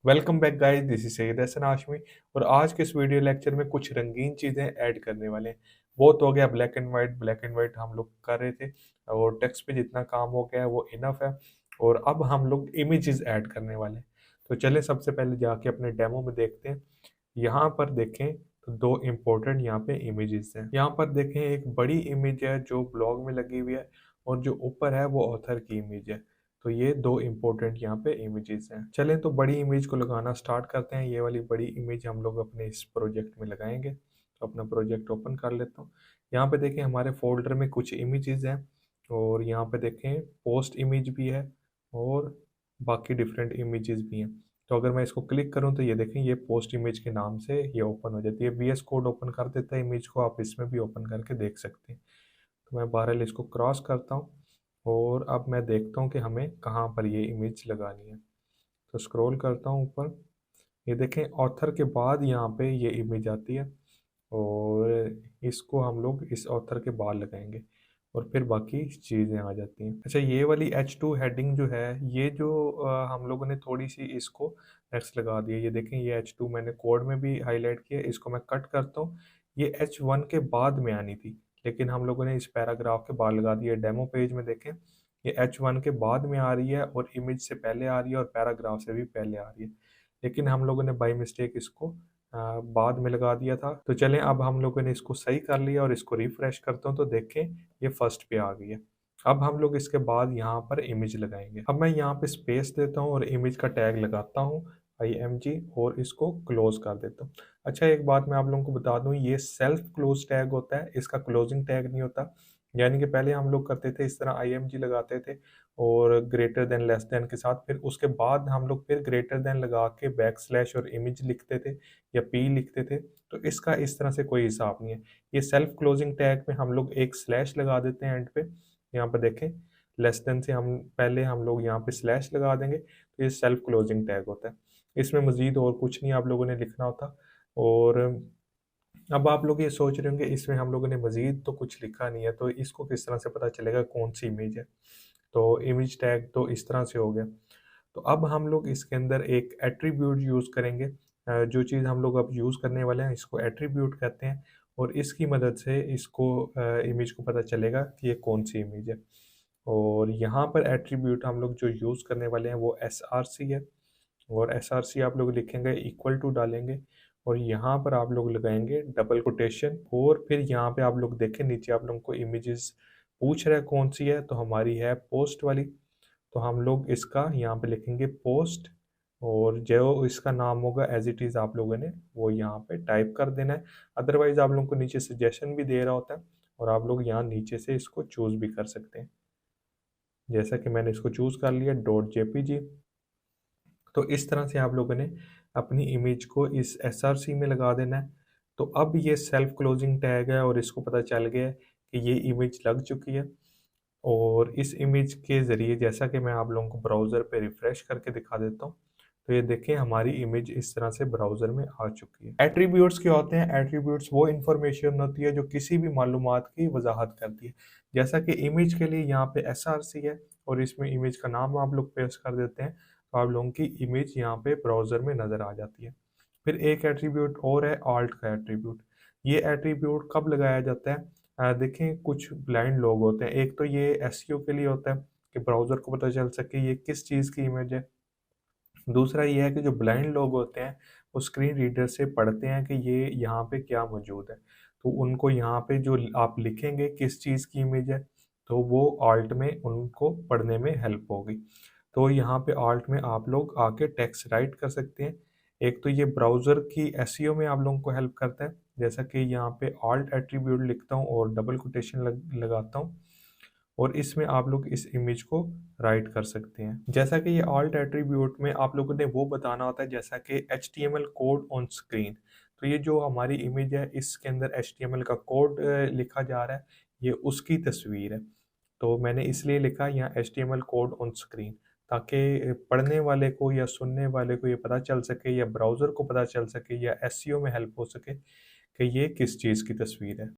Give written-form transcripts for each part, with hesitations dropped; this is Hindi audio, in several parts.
Welcome back guys, this is Syed Hasan Hashmi. और आज के इस वीडियो लेक्चर में कुछ रंगीन चीज़ें ऐड करने वाले हैं। बहुत हो गया ब्लैक एंड वाइट हम लोग कर रहे थे और टेक्स्ट पे जितना काम हो गया है वो इनफ है। और अब हम लोग इमेजेस ऐड करने वाले हैं। तो चलें सबसे पहले जाके अपने डेमो में देखते हैं। यहाँ पर देखें तो दो इम्पोर्टेंट यहाँ पे इमेजेस हैं। यहाँ पर देखें एक बड़ी इमेज है जो ब्लॉग में लगी हुई है और जो ऊपर है वो ऑथर की इमेज है। तो ये दो इम्पोर्टेंट यहाँ पे इमेजेस हैं। चलें तो बड़ी इमेज को लगाना स्टार्ट करते हैं। ये वाली बड़ी इमेज हम लोग अपने इस प्रोजेक्ट में लगाएंगे। तो अपना प्रोजेक्ट ओपन कर लेता हूँ। यहाँ पे देखें हमारे फोल्डर में कुछ इमेजेस हैं और यहाँ पे देखें पोस्ट इमेज भी है और बाकी डिफरेंट इमेजेस भी हैं। तो अगर मैं इसको क्लिक करूँ तो ये देखें ये पोस्ट इमेज के नाम से ये ओपन हो जाती है। VS कोड ओपन कर देता है इमेज को, आप इसमें भी ओपन करके देख सकते हैं। तो मैं बहरहाल इसको क्रॉस करता हूँ और अब मैं देखता हूँ कि हमें कहाँ पर ये इमेज लगानी है। तो स्क्रॉल करता हूँ ऊपर, ये देखें ऑथर के बाद यहाँ पे ये इमेज आती है और इसको हम लोग इस ऑथर के बाद लगाएंगे और फिर बाकी चीज़ें आ जाती हैं। अच्छा, ये वाली H2 हेडिंग जो है ये जो हम लोगों ने थोड़ी सी इसको नेक्स्ट लगा दी है। ये देखें ये H2 मैंने कोड में भी हाईलाइट किया, इसको मैं कट करता हूँ। ये H1 के बाद में आनी थी लेकिन हम लोगों ने इस पैराग्राफ के बाद लगा दिया। डेमो पेज में देखें ये H1 के बाद में आ रही है और इमेज से पहले आ रही है और पैराग्राफ से भी पहले आ रही है, लेकिन हम लोगों ने बाई मिस्टेक इसको बाद में लगा दिया था। तो चलें अब हम लोगों ने इसको सही कर लिया और इसको रिफ्रेश करता हूँ तो देखें ये फर्स्ट पे आ गई है। अब हम लोग इसके बाद यहाँ पर इमेज लगाएंगे। अब मैं यहाँ पे स्पेस देता हूँ और इमेज का टैग लगाता हूँ IMG और इसको क्लोज कर देता हूँ। अच्छा, एक बात मैं आप लोगों को बता दूँ, ये सेल्फ क्लोज टैग होता है, इसका क्लोजिंग टैग नहीं होता। यानी कि पहले हम लोग करते थे इस तरह IMG लगाते थे और ग्रेटर देन लेस देन के साथ, फिर उसके बाद हम लोग फिर ग्रेटर देन लगा के बैक स्लैश और इमेज लिखते थे या P लिखते थे। तो इसका इस तरह से कोई हिसाब नहीं है। ये सेल्फ क्लोजिंग टैग में हम लोग एक स्लैश लगा देते हैं एंड पे। यहाँ पर देखें लेस देन से हम लोग यहाँ पे स्लैश लगा देंगे तो ये सेल्फ क्लोजिंग टैग होता है। इसमें मजीद और कुछ नहीं आप लोगों ने लिखना होता। और अब आप लोग ये सोच रहे होंगे इसमें हम लोगों ने मजीद तो कुछ लिखा नहीं है, तो इसको किस तरह से पता चलेगा कौन सी इमेज है। तो इमेज टैग तो इस तरह से हो गया। तो अब हम लोग इसके अंदर एक एट्रीब्यूट यूज़ करेंगे। जो चीज़ हम लोग अब यूज़ करने वाले हैं इसको एट्रीब्यूट कहते हैं और इसकी मदद से इसको इमेज को पता चलेगा कि ये कौन सी इमेज है। और यहाँ पर एट्रीब्यूट हम लोग जो यूज़ करने वाले हैं वो SRC है और SRC आप लोग लिखेंगे इक्वल टू डालेंगे और यहाँ पर आप लोग लगाएंगे डबल कोटेशन और फिर यहाँ पे आप लोग देखें नीचे आप लोगों को इमेजेस पूछ रहा है कौन सी है, तो हमारी है पोस्ट वाली। तो हम लोग इसका यहाँ पे लिखेंगे पोस्ट और जो इसका नाम होगा एज इट इज़ आप लोगों ने वो यहाँ पे टाइप कर देना है। अदरवाइज़ आप लोगों को नीचे सजेशन भी दे रहा होता है और आप लोग यहाँ नीचे से इसको चूज़ भी कर सकते हैं। जैसा कि मैंने इसको चूज़ कर लिया .jpg। तो इस तरह से आप लोगों ने अपनी इमेज को इस SRC में लगा देना है। तो अब ये सेल्फ क्लोजिंग टैग है और इसको पता चल गया है कि ये इमेज लग चुकी है। और इस इमेज के ज़रिए जैसा कि मैं आप लोगों को ब्राउज़र पे रिफ़्रेश करके दिखा देता हूँ, तो ये देखें हमारी इमेज इस तरह से ब्राउज़र में आ चुकी है। एट्रीब्यूट्स क्या होते हैं? एट्रीब्यूट्स वो इन्फॉर्मेशन होती है जो किसी भी मालूमात की वजाहत करती है। जैसा कि इमेज के लिए यहाँ पे SRC है और इसमें इमेज का नाम आप लोग पेस्ट कर देते हैं तो आप लोगों की इमेज यहाँ पे ब्राउज़र में नज़र आ जाती है। फिर एक एट्रीब्यूट और है आल्ट का एट्रीब्यूट। ये एट्रीब्यूट कब लगाया जाता है? देखें कुछ ब्लाइंड लोग होते हैं। एक तो ये एसईओ के लिए होता है कि ब्राउज़र को पता चल सके ये किस चीज़ की इमेज है। दूसरा ये है कि जो ब्लाइंड लोग होते हैं वो स्क्रीन रीडर से पढ़ते हैं कि ये यहाँ पे क्या मौजूद है, तो उनको यहाँ पे जो आप लिखेंगे किस चीज़ की इमेज है तो वो आल्ट में उनको पढ़ने में हेल्प होगी। तो यहाँ पे आल्ट में आप लोग आके टेक्स्ट राइट कर सकते हैं। एक तो ये ब्राउज़र की एसईओ में आप लोगों को हेल्प करता है, जैसा कि यहाँ पे आल्ट एट्रीब्यूट लिखता हूँ और डबल कोटेशन लगाता हूँ और इसमें आप लोग इस इमेज को राइट कर सकते हैं। जैसा कि ये आल्ट एट्रीब्यूट में आप लोगों ने वो बताना होता है जैसा कि HTML कोड ऑन स्क्रीन। तो ये जो हमारी इमेज है इसके अंदर HTML का कोड लिखा जा रहा है, ये उसकी तस्वीर है। तो मैंने इसलिए लिखा यहाँ HTML कोड ऑन स्क्रीन ताकि पढ़ने वाले को या सुनने वाले को ये पता चल सके या ब्राउज़र को पता चल सके या एसईओ में हेल्प हो सके कि ये किस चीज़ की तस्वीर है।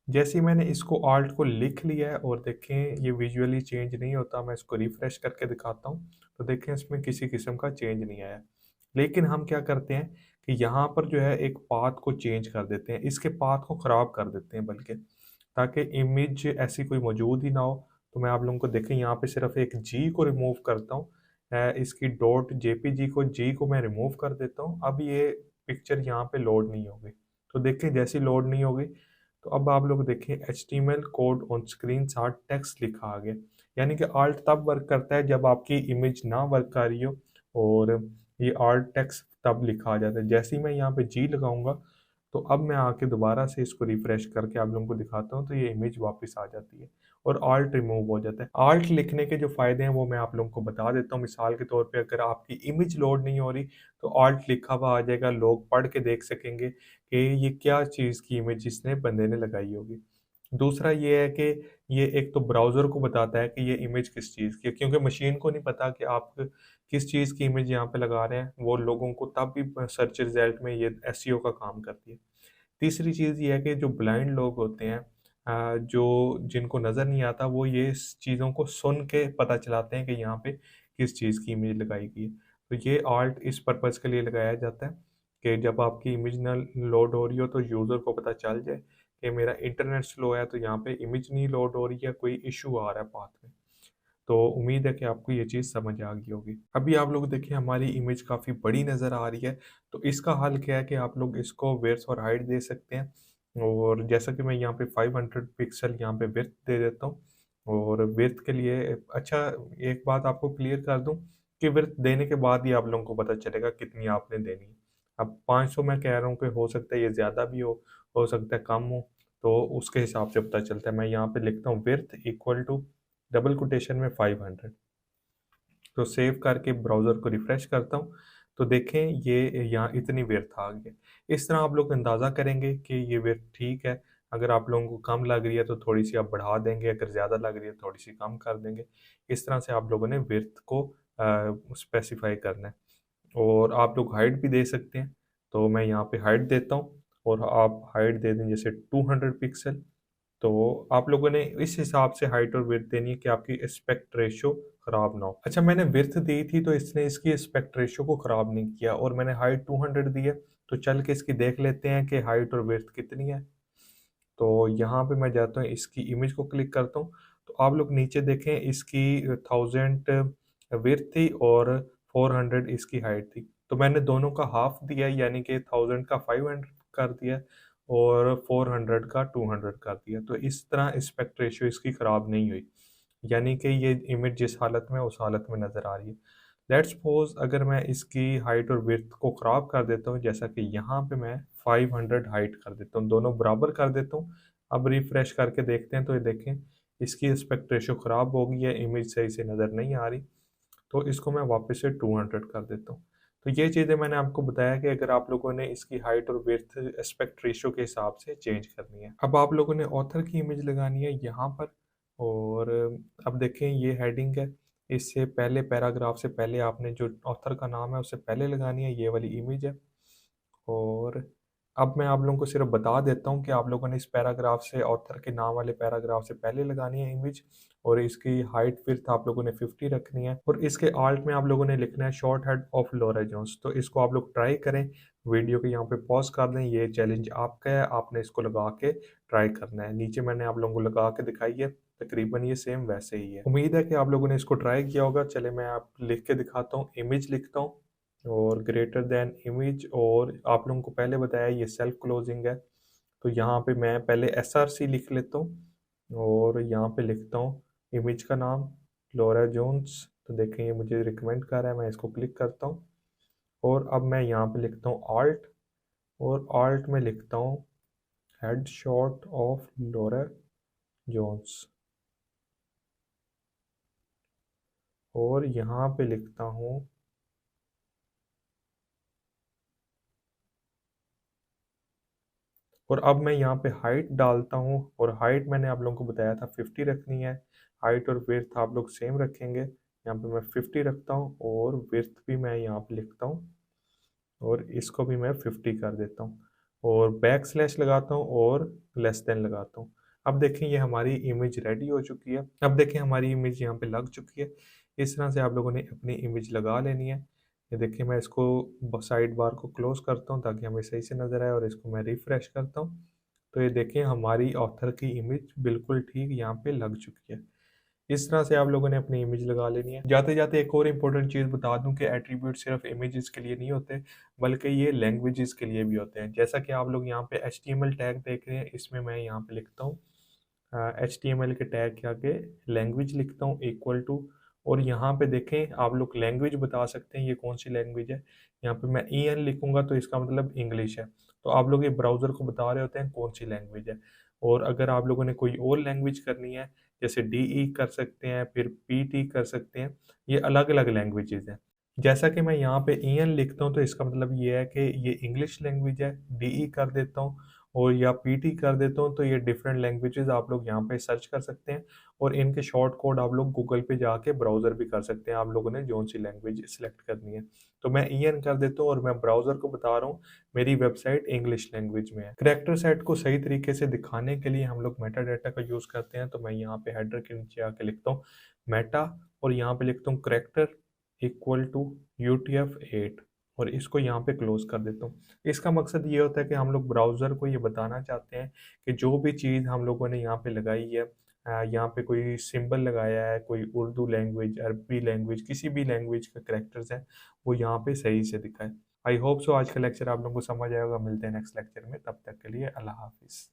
जैसे ही मैंने इसको आल्ट को लिख लिया है और देखें ये विजुअली चेंज नहीं होता, मैं इसको रिफ्रेश करके दिखाता हूँ तो देखें इसमें किसी किस्म का चेंज नहीं आया। लेकिन हम क्या करते हैं कि यहाँ पर जो है एक पाथ को चेंज कर देते हैं, इसके पाथ को ख़राब कर देते हैं बल्कि, ताकि इमेज ऐसी कोई मौजूद ही ना हो। तो मैं आप लोगों को देखें यहाँ पे सिर्फ एक जी को रिमूव करता हूँ, इसकी डॉट जेपीजी को जी को मैं रिमूव कर देता हूँ। अब ये पिक्चर यहाँ पे लोड नहीं होगी। तो देखें जैसी लोड नहीं होगी, तो अब आप लोग देखें एचटीएमएल कोड ऑन स्क्रीन साथ टेक्स्ट लिखा आ गया। यानी कि आल्ट तब वर्क करता है जब आपकी इमेज ना वर्क कर रही हो, और ये आल्ट टेक्स्ट तब लिखा आ जाता है। जैसे ही मैं यहाँ पे जी लगाऊंगा, तो अब मैं आके दोबारा से इसको रिफ्रेश करके आप लोगों को दिखाता हूँ, तो ये इमेज वापस आ जाती है और आल्ट रिमूव हो जाता है। आल्ट लिखने के जो फ़ायदे हैं वो मैं आप लोगों को बता देता हूँ। मिसाल के तौर पे अगर आपकी इमेज लोड नहीं हो रही, तो आल्ट लिखा हुआ आ जाएगा, लोग पढ़ के देख सकेंगे कि ये क्या चीज़ की इमेज इसने बंदे ने लगाई होगी। दूसरा ये है कि ये एक तो ब्राउज़र को बताता है कि ये इमेज किस चीज़ की है, क्योंकि मशीन को नहीं पता कि आप किस चीज़ की इमेज यहाँ पे लगा रहे हैं। वो लोगों को तब भी सर्च रिज़ल्ट में ये एसईओ का काम करती है। तीसरी चीज़ ये है कि जो ब्लाइंड लोग होते हैं, जो जिनको नज़र नहीं आता, वो ये इस चीज़ों को सुन के पता चलाते हैं कि यहाँ पे किस चीज़ की इमेज लगाई गई है। तो ये आल्ट इस पर्पज़ के लिए लगाया जाता है कि जब आपकी इमेज ना लोड हो रही हो, तो यूज़र को पता चल जाए कि मेरा इंटरनेट स्लो है, तो यहाँ पे इमेज नहीं लोड हो रही है, कोई इशू आ रहा है पाथ में। तो उम्मीद है कि आपको ये चीज़ समझ आ गई होगी। अभी आप लोग देखिए हमारी इमेज काफ़ी बड़ी नज़र आ रही है, तो इसका हल क्या है कि आप लोग इसको विड्थ और हाइट दे सकते हैं। और जैसा कि मैं यहाँ पे 500 पिक्सल यहाँ पे विड्थ दे देता हूँ, और विड्थ के लिए अच्छा, एक बात आपको क्लियर कर दूँ कि विड्थ देने के बाद ही आप लोगों को पता चलेगा कितनी आपने देनी है। अब 500 मैं कह रहा हूँ कि हो सकता है ये ज़्यादा भी हो सकता है कम हो, तो उसके हिसाब से पता चलता है। मैं यहाँ पे लिखता हूँ width equal to double quotation में 500। तो सेव करके ब्राउज़र को रिफ्रेश करता हूँ, तो देखें ये यहाँ इतनी विड्थ आ गई है। इस तरह आप लोग अंदाज़ा करेंगे कि ये विड्थ ठीक है। अगर आप लोगों को कम लग रही है तो थोड़ी-सी आप बढ़ा देंगे, अगर ज़्यादा लग रही है तो थोड़ी-सी कम कर देंगे। इस तरह से आप लोगों ने विड्थ को स्पेसिफ़ाई करना है। और आप लोग हाइट भी दे सकते हैं, तो मैं यहाँ पे हाइट देता हूँ, और आप हाइट दे दें जैसे 200 पिक्सल। तो आप लोगों ने इस हिसाब से हाइट और विड्थ देनी है कि आपकी एस्पेक्ट रेशियो खराब ना हो। अच्छा, मैंने विड्थ दी थी तो इसने इसकी एस्पेक्ट रेशियो को खराब नहीं किया, और मैंने हाइट 200 दी है, तो चल के इसकी देख लेते हैं कि हाइट और विड्थ कितनी है। तो यहाँ पे मैं जाता हूँ, इसकी इमेज को क्लिक करता हूँ, तो आप लोग नीचे देखें इसकी 1000 विड्थ थी और 400 इसकी हाइट थी। तो मैंने दोनों का हाफ दिया, यानी कि 1000 का 500 कर दिया और 400 का 200 कर दिया। तो इस तरह एस्पेक्ट रेशियो इसकी ख़राब नहीं हुई, यानी कि ये इमेज जिस हालत में उस हालत में नज़र आ रही है। लेट्स सपोज अगर मैं इसकी हाइट और विड्थ को ख़राब कर देता हूँ, जैसा कि यहाँ पे मैं 500 हाइट कर देता हूँ, दोनों बराबर कर देता हूँ। अब रिफ्रेश करके देखते हैं, तो ये देखें इसकी एस्पेक्ट रेशियो ख़राब हो गई है, इमेज सही से नज़र नहीं आ रही। तो इसको मैं वापस से 200 कर देता हूँ। तो ये चीज़ें मैंने आपको बताया कि अगर आप लोगों ने इसकी हाइट और विड्थ एस्पेक्ट रेशियो के हिसाब से चेंज करनी है। अब आप लोगों ने ऑथर की इमेज लगानी है यहाँ पर, और अब देखें ये हेडिंग है, इससे पहले पैराग्राफ से पहले आपने जो ऑथर का नाम है उससे पहले लगानी है, ये वाली इमेज है। और अब मैं आप लोगों को सिर्फ बता देता हूँ कि आप लोगों ने इस पैराग्राफ से, ऑथर के नाम वाले पैराग्राफ से पहले लगानी है इमेज, और इसकी हाइट विड्थ आप लोगों ने 50 रखनी है, और इसके आल्ट में आप लोगों ने लिखना है short head of Laura Jones. तो इसको आप लोग ट्राई करें, वीडियो को यहाँ पे पॉज कर दें, ये चैलेंज आपका है, आपने इसको लगा के ट्राई करना है। नीचे मैंने आप लोगों को लगा के दिखाई है, तकरीबन ये सेम वैसे ही है। उम्मीद है कि आप लोगों ने इसको ट्राई किया होगा। चले मैं आप लिख के दिखाता हूँ, इमेज लिखता हूँ और ग्रेटर देन इमेज, और आप लोगों को पहले बताया ये सेल्फ क्लोजिंग है, तो यहाँ पे मैं पहले एसआरसी लिख लेता हूँ, और यहाँ पे लिखता हूँ इमेज का नाम लॉरा जोन्स। तो देखें ये मुझे रिकमेंड कर रहा है, मैं इसको क्लिक करता हूँ, और अब मैं यहाँ पे लिखता हूँ आल्ट, और आल्ट में लिखता हूँ head shot of Laura Jones, और यहाँ पे लिखता हूँ, और अब मैं यहाँ पे हाइट डालता हूँ, और हाइट मैंने आप लोगों को बताया था 50 रखनी है। हाइट और विड्थ आप लोग सेम रखेंगे, यहाँ पे मैं 50 रखता हूँ, और विड्थ भी मैं यहाँ पे लिखता हूँ, और इसको भी मैं 50 कर देता हूँ, और बैक स्लैश लगाता हूँ और लेस देन लगाता हूँ। अब देखें ये हमारी इमेज रेडी हो चुकी है। अब देखें हमारी इमेज यहाँ पे लग चुकी है। इस तरह से आप लोगों ने अपनी इमेज लगा लेनी है। ये देखिए मैं इसको साइड बार को क्लोज करता हूँ ताकि हमें सही से नज़र आए, और इसको मैं रिफ्रेश करता हूँ। तो ये देखिए हमारी ऑथर की इमेज बिल्कुल ठीक यहाँ पे लग चुकी है। इस तरह से आप लोगों ने अपनी इमेज लगा लेनी है। जाते-जाते एक और इम्पोर्टेंट चीज़ बता दूँ कि एट्रीब्यूट सिर्फ इमेजेस के लिए नहीं होते, बल्कि ये लैंग्वेजेस के लिए भी होते हैं। जैसा कि आप लोग यहाँ पे एचटीएमएल टैग देख रहे हैं, इसमें मैं यहाँ पे लिखता हूँ एचटीएमएल के टैग के आगे लैंग्वेज लिखता हूँ इक्वल टू, और यहाँ पे देखें आप लोग लैंग्वेज बता सकते हैं ये कौन सी लैंग्वेज है। यहाँ पे मैं EN लिखूंगा तो इसका मतलब इंग्लिश है। तो आप लोग ये ब्राउज़र को बता रहे होते हैं कौन सी लैंग्वेज है। और अगर आप लोगों ने कोई और लैंग्वेज करनी है, जैसे DE कर सकते हैं, फिर PT कर सकते हैं, ये अलग अलग लैंग्वेजेस हैं। जैसा कि मैं यहाँ पे EN लिखता हूँ तो इसका मतलब ये है कि ये इंग्लिश लैंग्वेज है। DE कर देता हूँ और या PT कर देता हूँ तो ये डिफरेंट लैंग्वेजेस आप लोग यहाँ पे सर्च कर सकते हैं, और इनके शॉर्ट कोड आप लोग गूगल पे जाके ब्राउज़र भी कर सकते हैं आप लोगों ने जो सी लैंग्वेज सेलेक्ट करनी है। तो मैं EN कर देता हूँ और मैं ब्राउज़र को बता रहा हूँ मेरी वेबसाइट इंग्लिश लैंग्वेज में है। करैक्टर सेट को सही तरीके से दिखाने के लिए हम लोग मेटा डाटा का यूज़ करते हैं। तो मैं यहाँ पे हेडर के नीचे आके लिखता हूँ मेटा, और यहाँ पे लिखता हूँ करैक्टर इक्वल टू UTF-8, और इसको यहाँ पे क्लोज कर देता हूँ। इसका मकसद ये होता है कि हम लोग ब्राउज़र को ये बताना चाहते हैं कि जो भी चीज़ हम लोगों ने यहाँ पे लगाई है, यहाँ पे कोई सिंबल लगाया है, कोई उर्दू लैंग्वेज, अरबी लैंग्वेज, किसी भी लैंग्वेज का करैक्टर्स हैं, वो यहाँ पे सही से दिखाए। आई होप सो आज का लेक्चर आप लोगों को समझ आएगा। मिलते हैं नेक्स्ट लेक्चर में, तब तक के लिए अल्लाह हाफिज़।